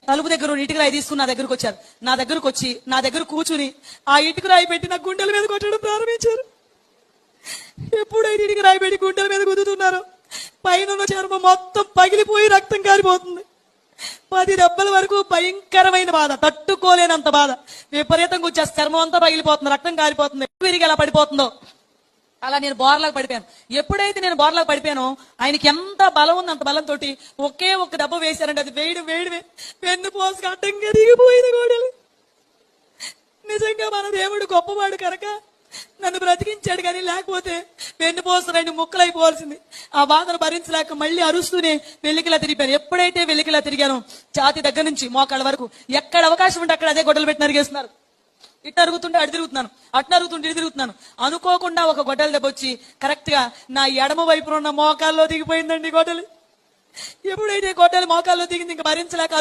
తలుపు దగ్గర ఇటుక రాయి తీసుకుని నా దగ్గరకు వచ్చారు. నా దగ్గరకు వచ్చి నా దగ్గర కూర్చుని ఆ ఇటుక రాయి పెట్టి నా గుండెల మీద కొట్టడం ప్రారంభించారు. ఎప్పుడైతే ఇటుక రాయి పెట్టి గుండెల మీద కుదుతున్నారో పైన చర్మం మొత్తం పగిలిపోయి రక్తం కారిపోతుంది. 10 దెబ్బల వరకు భయంకరమైన బాధ, తట్టుకోలేనంత బాధ. విపరీతంగా వచ్చేసి చర్మం అంతా పగిలిపోతుంది, రక్తం కారిపోతుంది. విరిగి ఎలా పడిపోతుందో అలా నేను బోర్లాగా పడిపోయాను. ఎప్పుడైతే నేను బోర్లాగా పడిపోయానో ఆయనకి ఎంత బలం ఉంది, అంత బలంతో ఒకే ఒక్క దెబ్బ వేశారంటే అది వేడి పెన్ను పోసుకు అడ్డంగా దిగిపోయింది గోడలు. నిజంగా మన దేవుడు గొప్పవాడు కనుక నన్ను బ్రతికించాడు, కానీ లేకపోతే పెన్ను పోసు 2 ముక్కలు అయిపోవాల్సింది. ఆ బాధను భరించలేక మళ్ళీ అరుస్తూనే వెల్లికిలా తిరిగిపోయాను. ఎప్పుడైతే వెల్లికిలా తిరిగానో ఛాతి దగ్గర నుంచి మోకాళ్ళ వరకు ఎక్కడ అవకాశం ఉంటే అక్కడ అదే గొడ్డలు పెట్టి నరిగేస్తున్నారు. ఇటు అరుగుతుంటే అటు తిరుగుతున్నాను, అటు అరుగుతుంటే ఇటు తిరుగుతున్నాను. అనుకోకుండా ఒక గొడ్డల దెబ్బ వచ్చి కరెక్ట్ గా నా ఎడమ వైపున ఉన్న మోకాల్లో దిగిపోయిందండి గొడ్డలి. ఎప్పుడైతే గొడ్డలి మోకాల్లో దిగింది ఇంకా భరించలేక